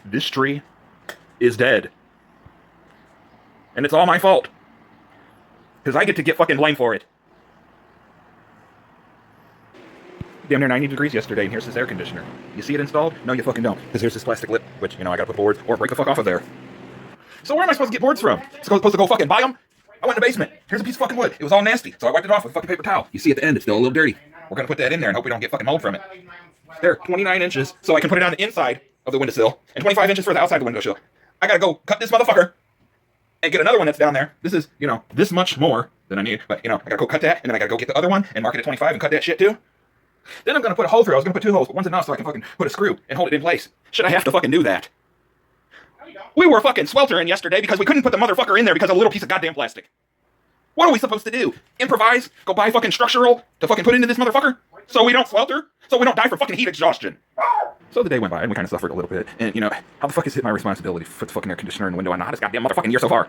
This tree is dead. And it's all my fault. Because I get to get fucking blamed for it. Damn near 90 degrees yesterday, and here's this air conditioner. You see it installed? No, you fucking don't. Because here's this plastic lip, which, I gotta put boards or break the fuck off of there. So where am I supposed to get boards from? Supposed to go fucking buy them? I went in the basement. Here's a piece of fucking wood. It was all nasty, so I wiped it off with a fucking paper towel. You see at the end, it's still a little dirty. We're gonna put that in there and hope we don't get fucking mold from it. There, 29 inches, so I can put it on the inside of the windowsill, and 25 inches for the outside of the windowsill. I gotta go cut this motherfucker and get another one that's down there. This is, this much more than I need, but, I gotta go cut that, and then I gotta go get the other one and mark it at 25 and cut that shit too. Then I'm gonna put a hole through. I was gonna put 2 holes, but one's enough so I can fucking put a screw and hold it in place. Should I have to fucking do that? We were fucking sweltering yesterday because we couldn't put the motherfucker in there because of a little piece of goddamn plastic. What are we supposed to do? Improvise? Go buy fucking structural to fucking put into this motherfucker? So we don't swelter? So we don't die from fucking heat exhaustion? So the day went by and we kind of suffered a little bit. And, how the fuck is it my responsibility to put the fucking air conditioner in the window on the hottest goddamn motherfucking year so far?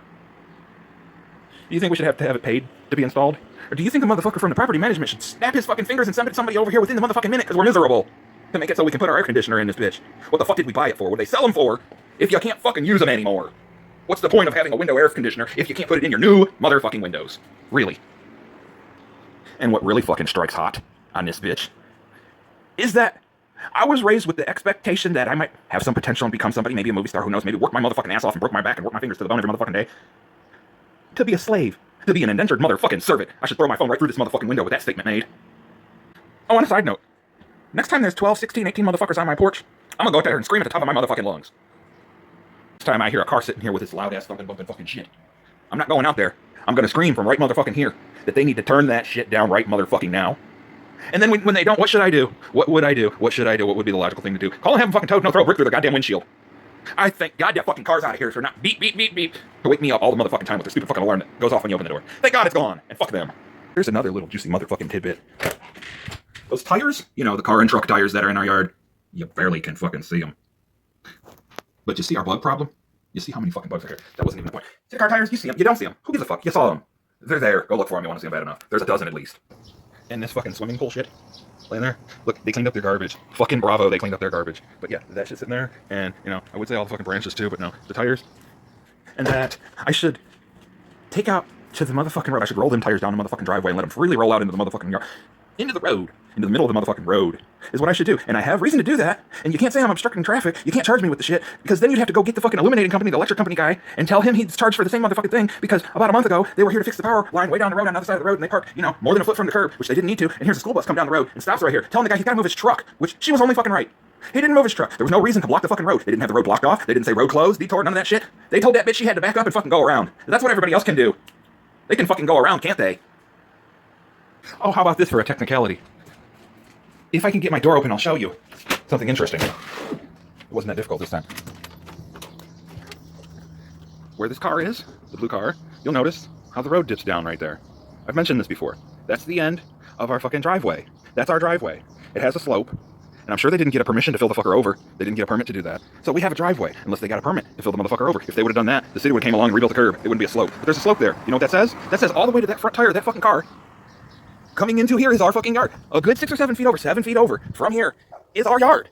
Do you think we should have to have it paid to be installed? Or do you think the motherfucker from the property management should snap his fucking fingers and send it to somebody over here within the motherfucking minute because we're miserable? To make it so we can put our air conditioner in this bitch. What the fuck did we buy it for? What did they sell them for if you can't fucking use them anymore? What's the point of having a window air conditioner if you can't put it in your new motherfucking windows? Really? And what really fucking strikes hot on this bitch is that I was raised with the expectation that I might have some potential and become somebody, maybe a movie star, who knows, maybe work my motherfucking ass off and broke my back and work my fingers to the bone every motherfucking day. To be a slave. To be an indentured motherfucking servant. I should throw my phone right through this motherfucking window with that statement made. Oh, on a side note. Next time there's 12, 16, 18 motherfuckers on my porch, I'm gonna go out there and scream at the top of my motherfucking lungs. Next time I hear a car sitting here with its loud ass thumping, bumping fucking shit, I'm not going out there. I'm gonna scream from right motherfucking here that they need to turn that shit down right motherfucking now. And then when they don't, what should I do? What would I do? What should I do? What would be the logical thing to do? Call and have them fucking towed, no, throw a brick through their goddamn windshield. I thank God that fucking car's out of here, so not beep, beep, beep, beep, to wake me up all the motherfucking time with their stupid fucking alarm that goes off when you open the door. Thank God it's gone, and fuck them. Here's another little juicy motherfucking tidbit. Those tires, the car and truck tires that are in our yard, you barely can fucking see them. But you see our bug problem? You see how many fucking bugs are here? That wasn't even the point. See the car tires? You see them. You don't see them. Who gives a fuck? You saw them. They're there. Go look for them. You want to see them bad enough. There's a dozen at least. And this fucking swimming pool shit laying there. Look, they cleaned up their garbage. Fucking bravo, they cleaned up their garbage. But yeah, that shit's sitting there. And, I would say all the fucking branches too, but no. The tires. And that I should take out to the motherfucking road. I should roll them tires down the motherfucking driveway and let them freely roll out into the motherfucking yard. Into the road. Into the middle of the motherfucking road is what I should do. And I have reason to do that. And you can't say I'm obstructing traffic. You can't charge me with the shit. Because then you'd have to go get the fucking illuminating company, the electric company guy, and tell him he's charged for the same motherfucking thing. Because about a month ago, they were here to fix the power line way down the road on the other side of the road. And they parked, more than a foot from the curb, which they didn't need to. And here's a school bus come down the road and stops right here, telling the guy he's got to move his truck, which she was only fucking right. He didn't move his truck. There was no reason to block the fucking road. They didn't have the road blocked off. They didn't say road closed, detour, none of that shit. They told that bitch she had to back up and fucking go around. That's what everybody else can do. They can fucking go around, can't they? Oh, how about this for a technicality? If I can get my door open, I'll show you something interesting. It wasn't that difficult this time. Where this car is, the blue car, you'll notice how the road dips down right there. I've mentioned this before. That's the end of our fucking driveway. That's our driveway. It has a slope, and I'm sure they didn't get a permission to fill the fucker over. They didn't get a permit to do that. So we have a driveway, unless they got a permit to fill the motherfucker over. If they would have done that, the city would have came along and rebuilt the curb. It wouldn't be a slope. But there's a slope there. You know what that says? That says all the way to that front tire of that fucking car. Coming into here is our fucking yard. A good 6 or 7 feet over, 7 feet over from here is our yard.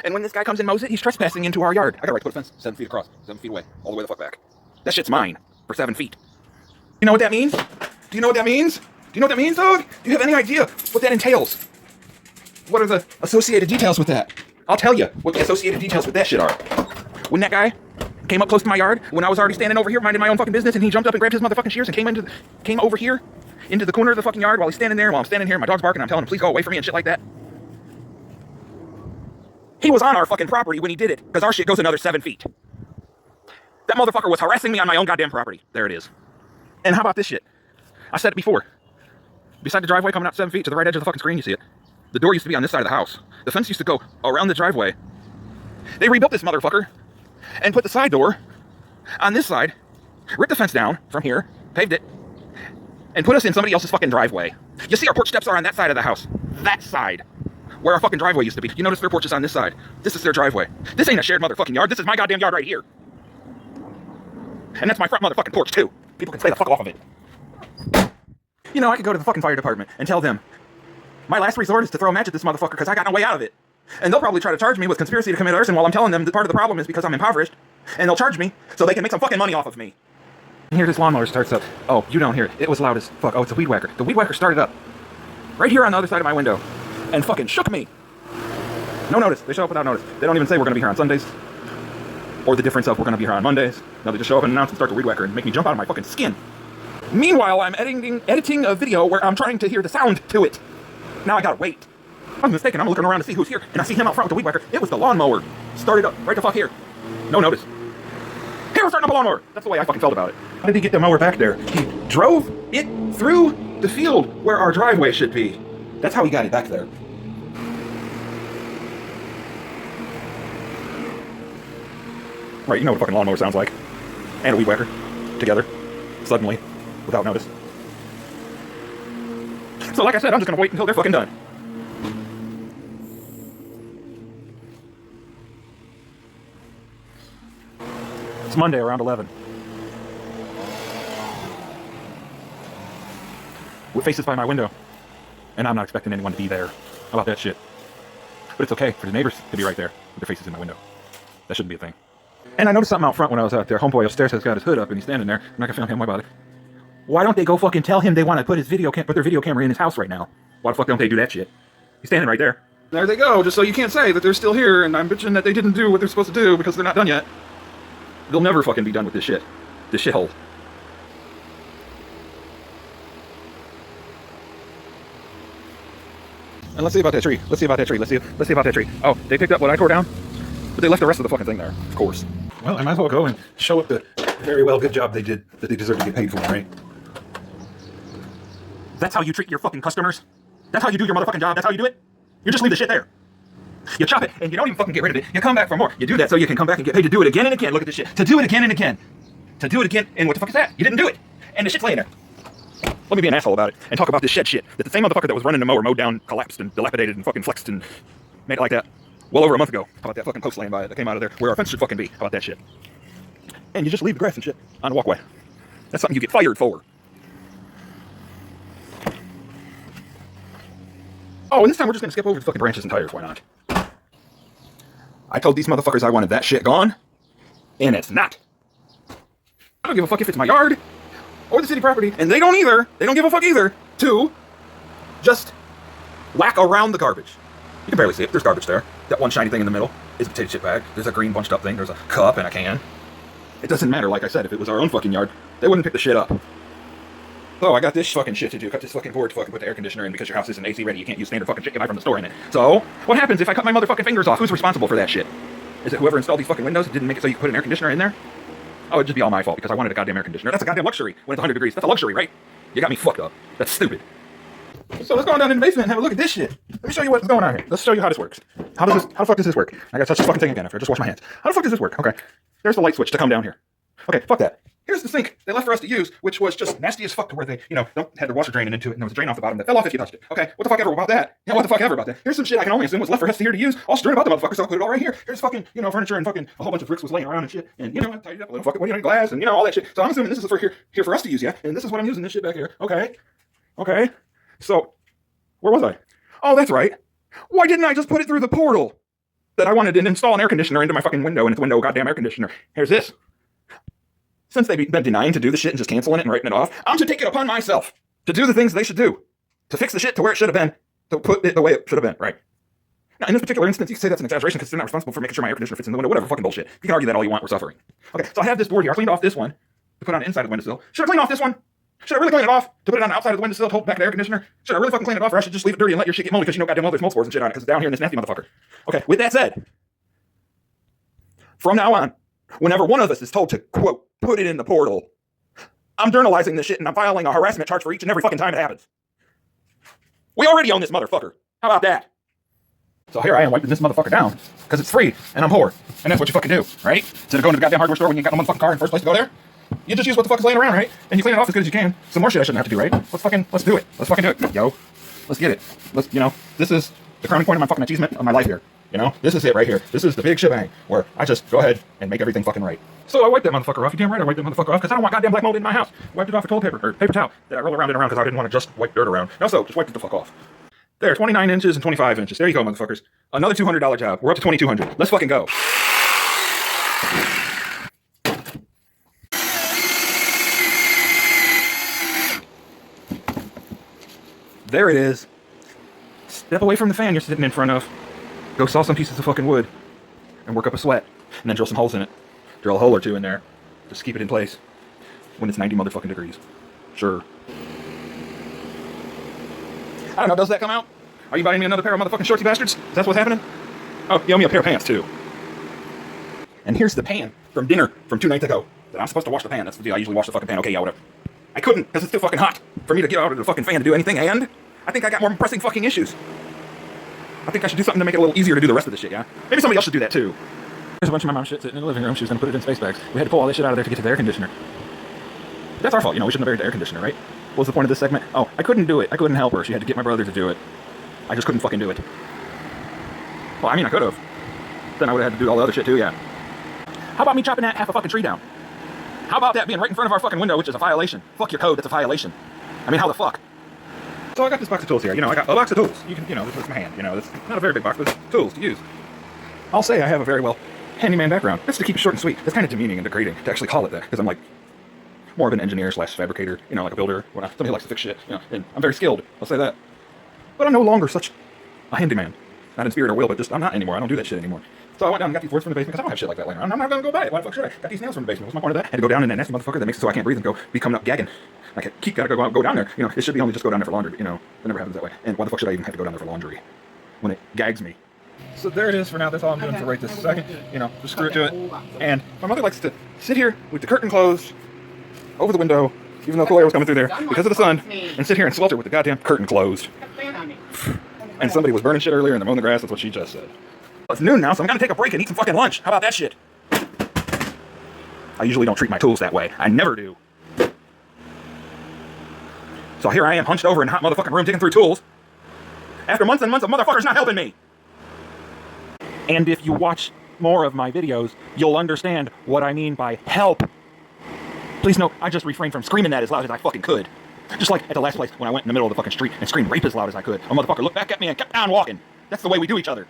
And when this guy comes and mows it, he's trespassing into our yard. I got a right to put a fence 7 feet across, 7 feet away, all the way the fuck back. That shit's mine for 7 feet. You know what that means? Do you know what that means? Do you know what that means, dog? Do you have any idea what that entails? What are the associated details with that? I'll tell you what the associated details with that shit are. When that guy came up close to my yard, when I was already standing over here minding my own fucking business, and he jumped up and grabbed his motherfucking shears and came over here into the corner of the fucking yard while he's standing there, while I'm standing here, my dog's barking, I'm telling him, please go away from me and shit like that. He was on our fucking property when he did it, because our shit goes another 7 feet. That motherfucker was harassing me on my own goddamn property. There it is. And how about this shit? I said it before. Beside the driveway coming out 7 feet to the right edge of the fucking screen, you see it. The door used to be on this side of the house. The fence used to go around the driveway. They rebuilt this motherfucker and put the side door on this side, ripped the fence down from here, paved it, and put us in somebody else's fucking driveway. You see our porch steps are on that side of the house. That side. Where our fucking driveway used to be. You notice their porch is on this side. This is their driveway. This ain't a shared motherfucking yard. This is my goddamn yard right here. And that's my front motherfucking porch too. People can stay the fuck off of it. I could go to the fucking fire department and tell them, my last resort is to throw a match at this motherfucker because I got no way out of it. And they'll probably try to charge me with conspiracy to commit arson while I'm telling them that part of the problem is because I'm impoverished. And they'll charge me so they can make some fucking money off of me. And here this lawnmower starts up. Oh, you don't hear it. It was loud as fuck. Oh, it's a weed whacker. The weed whacker started up right here on the other side of my window and fucking shook me. No notice. They show up without notice. They don't even say we're going to be here on Sundays or the difference of we're going to be here on Mondays. No, they just show up and announce and start the weed whacker and make me jump out of my fucking skin. Meanwhile, I'm editing a video where I'm trying to hear the sound to it. Now I gotta wait. I was mistaken. I'm looking around to see who's here, and I see him out front with the weed whacker. It was the lawnmower. Started up right the fuck here. No notice. Here, we're starting up a lawnmower. That's the way I fucking felt about it. How did he get the mower back there? He drove it through the field where our driveway should be. That's how he got it back there. Right, you know what a fucking lawnmower sounds like. And a weed whacker. Together. Suddenly. Without notice. So like I said, I'm just gonna wait until they're fucking done. It's Monday around 11. With faces by my window. And I'm not expecting anyone to be there. How about that shit? But it's okay for the neighbors to be right there with their faces in my window. That shouldn't be a thing. And I noticed something out front when I was out there. Homeboy upstairs has got his hood up and he's standing there. I'm not gonna film him. Why about it? Why don't they go fucking tell him they want to put their video camera in his house right now? Why the fuck don't they do that shit? He's standing right there. There they go, just so you can't say that they're still here and I'm bitching that they didn't do what they're supposed to do because they're not done yet. They'll never fucking be done with this shit. This shithole. And let's see about that tree. Let's see about that tree. Let's see about that tree. Oh, they picked up what I tore down? But they left the rest of the fucking thing there, of course. Well, I might as well go and show up the very well good job they did that they deserve to get paid for, right? That's how you treat your fucking customers? That's how you do your motherfucking job? That's how you do it? You just leave the shit there. You chop it, and you don't even fucking get rid of it. You come back for more. You do that so you can come back and get paid to do it again and again. Look at this shit. To do it again and again. To do it again, and what the fuck is that? You didn't do it. And the shit's laying there. Let me be an asshole about it and talk about this shed shit that the same motherfucker that was running the mower mowed down, collapsed, and dilapidated, and fucking flexed, and made it like that well over a month ago. How about that fucking post laying by it that came out of there where our fence should fucking be? How about that shit? And you just leave the grass and shit on the walkway. That's something you get fired for. Oh, and this time we're just gonna skip over the fucking branches and tires. Why not? I told these motherfuckers I wanted that shit gone, and it's not. I don't give a fuck if it's my yard or the city property, and they don't either. They don't give a fuck either to just whack around the garbage. You can barely see it. There's garbage there. That one shiny thing in the middle is a potato chip bag. There's a green bunched up thing. There's a cup and a can. It doesn't matter, like I said, if it was our own fucking yard, they wouldn't pick the shit up. Oh, I got this fucking shit to do. Got this fucking board to fucking put the air conditioner in because your house isn't AC ready. You can't use standard fucking shit you buy from the store in it. So, what happens if I cut my motherfucking fingers off? Who's responsible for that shit? Is it whoever installed these fucking windows and didn't make it so you could put an air conditioner in there? Oh, it'd just be all my fault because I wanted a goddamn air conditioner. That's a goddamn luxury when it's 100 degrees. That's a luxury, right? You got me fucked up. That's stupid. So let's go on down in the basement and have a look at this shit. Let me show you what's going on here. Let's show you how this works. How the fuck does this work? I gotta touch this fucking thing again after I just wash my hands. How the fuck does this work? Okay. There's the light switch to come down here. Okay, fuck that. Here's the sink they left for us to use, which was just nasty as fuck to where they, had their washer draining into it, and there was a drain off the bottom that fell off if you touched it. Okay, what the fuck ever about that? Yeah, what the fuck ever about that? Here's some shit I can only assume was left for us here to use, all strewn about the motherfucker, so I'll put it all right here. Here's fucking, furniture and fucking a whole bunch of bricks was laying around and shit, and, I tidied up a little fucking, glass and, all that shit. So I'm assuming this is for here for us to use, yeah? And this is what I'm using this shit back here. Okay. So, where was I? Oh, that's right. Why didn't I just put it through the portal that I wanted to install an air conditioner into my fucking window, and it's window goddamn air conditioner? Here's this. Since they've been denying to do the shit and just canceling it and writing it off, I'm to take it upon myself to do the things they should do, to fix the shit to where it should have been, to put it the way it should have been, right? Now, in this particular instance, you can say that's an exaggeration because they're not responsible for making sure my air conditioner fits in the window, whatever fucking bullshit. You can argue that all you want, we're suffering. Okay, so I have this board here. I cleaned off this one to put on the inside of the windowsill. Should I clean off this one? Should I really clean it off to put it on the outside of the windowsill to hold back the air conditioner? Should I really fucking clean it off, or I should just leave it dirty and let your shit get moldy because goddamn well there's mold spores and shit on it because it's down here in this nasty motherfucker. Okay, with that said, from now on, whenever one of us is told to, quote, put it in the portal, I'm journalizing this shit and I'm filing a harassment charge for each and every fucking time it happens. We already own this motherfucker. How about that? So here I am wiping this motherfucker down because it's free and I'm poor. And that's what you fucking do, right? Instead of going to the goddamn hardware store when you ain't got no motherfucking car in the first place to go there, you just use what the fuck is laying around, right? And you clean it off as good as you can. Some more shit I shouldn't have to do, right? Let's do it. Let's fucking do it. Yo, let's get it. This is the crowning point of my fucking achievement of my life here. This is it right here. This is the big shebang where I just go ahead and make everything fucking right. So I wiped that motherfucker off. You damn right I wiped that motherfucker off because I don't want goddamn black mold in my house. Wiped it off with toilet paper or paper towel that I roll around and around because I didn't want to just wipe dirt around. No, so just wiped it the fuck off. There, 29 inches and 25 inches. There you go, motherfuckers. Another $200 job. We're up to 2,200. Let's fucking go. There it is. Step away from the fan you're sitting in front of. Go saw some pieces of fucking wood and work up a sweat. And then drill some holes in it. Drill a hole or two in there. Just keep it in place when it's 90 motherfucking degrees. Sure. I don't know, does that come out? Are you buying me another pair of motherfucking shorty bastards? Is that what's happening? Oh, you owe me a pair of pants too. And here's the pan from dinner from 2 nights ago. That I'm supposed to wash the pan. That's the deal. I usually wash the fucking pan. Okay, yeah, whatever. I couldn't because it's still fucking hot for me to get out of the fucking fan to do anything, and I think I got more pressing fucking issues. I think I should do something to make it a little easier to do the rest of this shit, yeah? Maybe somebody else should do that too. There's a bunch of my mom's shit sitting in the living room. She was going to put it in space bags. We had to pull all this shit out of there to get to the air conditioner. That's our fault, you know, we shouldn't have buried the air conditioner, right? What was the point of this segment? Oh, I couldn't do it. I couldn't help her. She had to get my brother to do it. I just couldn't fucking do it. Well, I mean, I could have. Then I would have had to do all the other shit too, yeah. How about me chopping that half a fucking tree down? How about that being right in front of our fucking window, which is a violation? Fuck your code, that's a violation. I mean, how the fuck? So I got this box of tools here. You know, I got a box of tools. You can, you know, this is my hand. You know, it's not a very big box, but it's tools to use. I'll say I have a very well handyman background. That's to keep it short and sweet. It's kind of demeaning and degrading to actually call it that, because I'm like more of an engineer slash fabricator, you know, like a builder, somebody who likes to fix shit, you know, and I'm very skilled, I'll say that. But I'm no longer such a handyman. Not in spirit or will, but just, I'm not anymore. I don't do that shit anymore. So I went down and got these boards from the basement, because I don't have shit like that laying around. I'm not going to go buy it. Why the fuck should I? Got these nails from the basement. What's my point of that? Had to go down in that nasty motherfucker that makes it so I can't breathe and go be coming up gagging. Like, keep gotta go down there. You know, it should be only just go down there for laundry, you know. It never happens that way. And why the fuck should I even have to go down there for laundry when it gags me? So there it is for now. That's all I'm doing for right this second. You know, just screw it to it. And my mother likes to sit here with the curtain closed over the window, even though cool air was coming through there because of the sun, and sit here and swelter with the goddamn curtain closed. And somebody was burning shit earlier and they're mowing the grass. That's what she just said. Well, it's noon now, so I'm gonna take a break and eat some fucking lunch. How about that shit? I usually don't treat my tools that way. I never do. So here I am, hunched over in a hot motherfucking room, digging through tools. After months and months of motherfuckers not helping me. And if you watch more of my videos, you'll understand what I mean by help. Please note, I just refrained from screaming that as loud as I fucking could. Just like at the last place when I went in the middle of the fucking street and screamed rape as loud as I could. A motherfucker looked back at me and kept on walking. That's the way we do each other.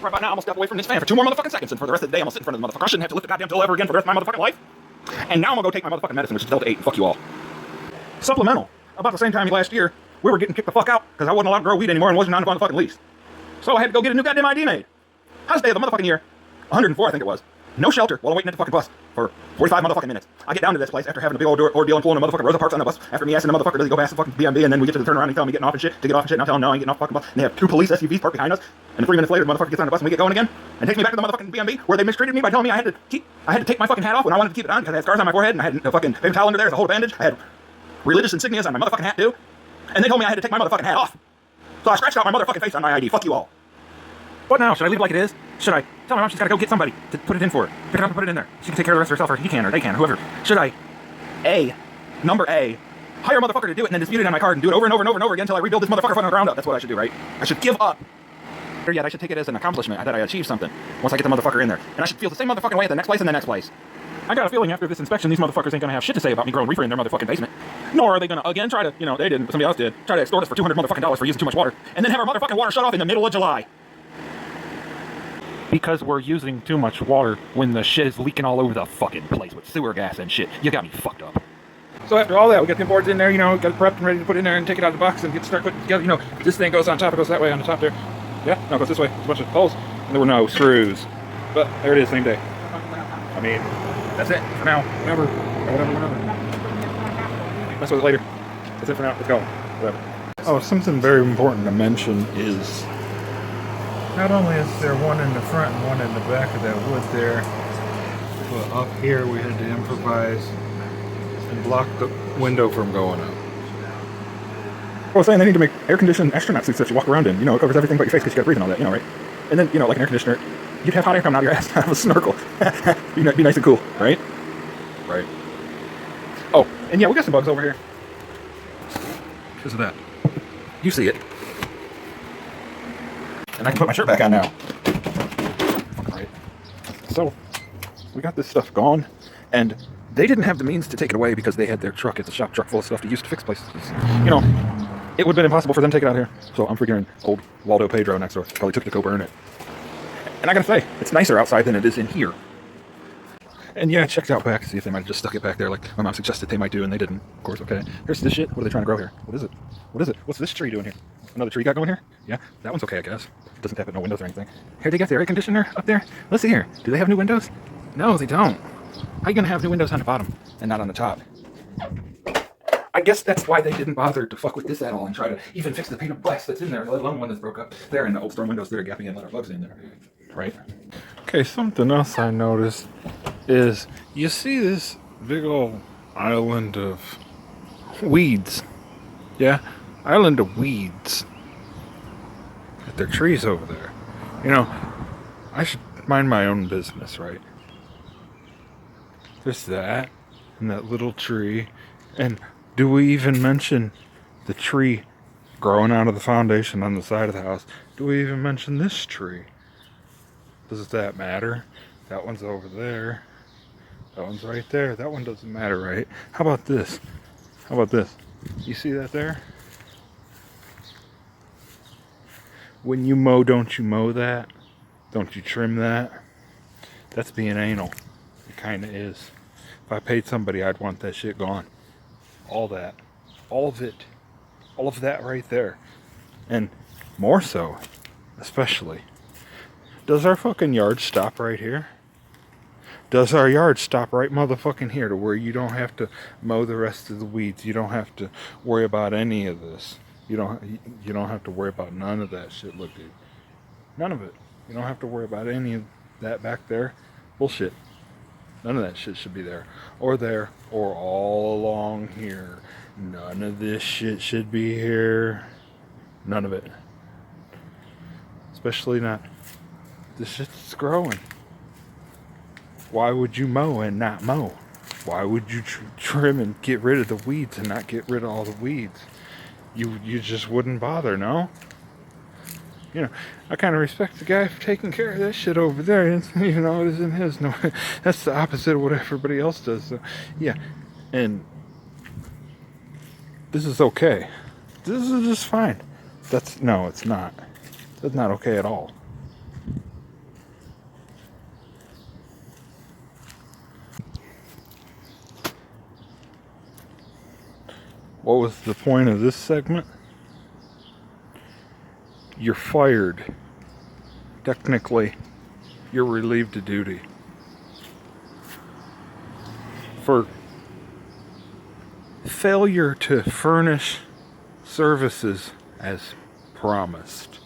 Right about now, I'm gonna step away from this fan for 2 more motherfucking seconds, and for the rest of the day, I'm gonna sit in front of the motherfucker. I shouldn't have to lift the goddamn tool ever again for the rest of my motherfucking life. And now I'm gonna go take my motherfucking medicine, which is Delta 8, and fuck you all. Supplemental. About the same time last year, we were getting kicked the fuck out because I wasn't allowed to grow weed anymore and wasn't on the fucking lease. So I had to go get a new goddamn ID made. Hottest day of the motherfucking year. 104, I think it was. No shelter while I'm waiting at the fucking bus for 45 motherfucking minutes. I get down to this place after having a big old ordeal and pulling a motherfucking Rosa Parks on the bus. After me asking the motherfucker, does he go past the fucking BMB? And then we get to the turnaround and he telling me getting off and shit, to get off and shit. And I'm telling him, no, I ain't getting off the fucking bus. And they have 2 police SUVs parked behind us. And 3 minutes later, the motherfucker gets on the bus and we get going again. And takes me back to the motherfucking BMB where they mistreated me by telling me I had to take my fucking hat off when I wanted to keep it on because I had scars on my forehead and I had a fucking paper towel under there as a whole bandage. I had religious insignias on my motherfucking hat too. And they told me I had to take my motherfucking hat off. So I scratched out my motherfucking face on my ID. Fuck you all. What now? Should I leave it like it is? Should I tell my mom she's gotta go get somebody to put it in for her? Pick it up and put it in there. She can take care of the rest of herself, or he can, or they can, whoever. Should I, number A, hire a motherfucker to do it and then dispute it on my card and do it over and over and over and over again until I rebuild this motherfucker from the ground up? That's what I should do, right? I should give up. Or yet, I should take it as an accomplishment that I achieved something once I get the motherfucker in there. And I should feel the same motherfucking way at the next place and the next place. I got a feeling after this inspection, these motherfuckers ain't gonna have shit to say about me growing reefer in their motherfucking basement. Nor are they gonna, again, try to, you know, they didn't, but somebody else did, try to extort us for $200 motherfucking dollars for using too much water, and then have our motherfucking water shut off in the middle of July. Because we're using too much water when the shit is leaking all over the fucking place with sewer gas and shit. You got me fucked up. So after all that, we got the boards in there, you know, got it prepped and ready to put it in there and take it out of the box and start putting it together. You know, this thing goes on top, it goes that way on the top there. Yeah, no, it goes this way. There's a bunch of holes. And there were no screws. But there it is, same day. I mean, that's it for now. Whatever. Mess with it later. That's it for now. Let's go. Whatever. Oh, something very important to mention is not only is there one in the front and one in the back of that wood there, but up here we had to improvise and block the window from going up. I was saying they need to make air-conditioned astronaut suits that you walk around in. You know, it covers everything but your face because you got to breathe and all that, you know, right? And then, you know, like an air conditioner, you'd have hot air coming out of your ass out of a snorkel. be nice and cool, right? Right. Oh, and yeah, we got some bugs over here. Because of that. You see it. And I can put my shirt back on now. Right. So, we got this stuff gone, and they didn't have the means to take it away because they had their truck. It's a shop truck full of stuff to use to fix places. You know, it would have been impossible for them to take it out here. So I'm figuring old Waldo Pedro next door probably took it to go burn it. And I gotta say, it's nicer outside than it is in here. And yeah, I checked out back to see if they might have just stuck it back there like my mom suggested they might do, and they didn't. Of course, okay. Here's this shit. What are they trying to grow here? What is it? What is it? What's this tree doing here? Another tree got going here? Yeah, that one's okay, I guess. It doesn't have no windows or anything. Here they got the air conditioner up there. Let's see here. Do they have new windows? No, they don't. How are you gonna have new windows on the bottom and not on the top? I guess that's why they didn't bother to fuck with this at all and try to even fix the pane of glass that's in there, let alone one that's broke up there and the old storm windows there gapping and let our bugs in there. Right? Okay, something else I noticed is you see this big old island of weeds. Yeah, island of weeds. But there are trees over there. You know, I should mind my own business, right? There's that, and that little tree. And do we even mention the tree growing out of the foundation on the side of the house? Do we even mention this tree? Does that matter? That one's over there. That one's right there. That one doesn't matter, right? How about this? How about this? You see that there? When you mow, don't you mow that? Don't you trim that? That's being anal. It kind of is. If I paid somebody, I'd want that shit gone. All that. All of it. All of that right there. And more so, especially, does our fucking yard stop right here? Does our yard stop right motherfucking here to where you don't have to mow the rest of the weeds? You don't have to worry about any of this. You don't have to worry about none of that shit. Look, dude. None of it. You don't have to worry about any of that back there. Bullshit. None of that shit should be there. Or there. Or all along here. None of this shit should be here. None of it. Especially not the shit that's growing. Why would you mow and not mow? Why would you trim and get rid of the weeds and not get rid of all the weeds? You just wouldn't bother, no? You know, I kind of respect the guy for taking care of that shit over there, even though it isn't his. No, that's the opposite of what everybody else does. So, yeah, and this is okay. This is just fine. No, it's not. That's not okay at all. What was the point of this segment? You're fired. Technically, you're relieved of duty for failure to furnish services as promised.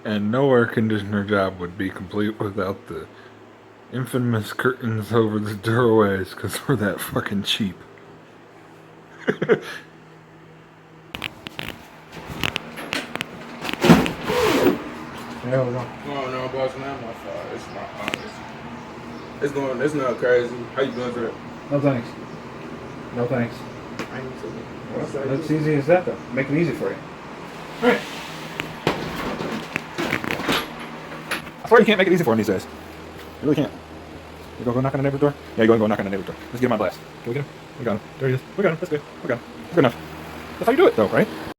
And no air conditioner job would be complete without the infamous curtains over the doorways, because we're that fucking cheap. Yeah, we go. No, no, boss, man, my fault. It's not honest. It's not crazy. How you doing today? No thanks. No thanks. I ain't saying Well, what's that? that's easy as that, though. Make it easy for you. Alright. I swear you can't make it easy for him these days. You really can't. You gonna go knock on the neighbor's door? Yeah, you're going to go knock on the neighbor's door. Let's get him on blast. Can we get him? We got him. There he is. We got him. That's good. We got him. That's good enough. That's how you do it, though, right?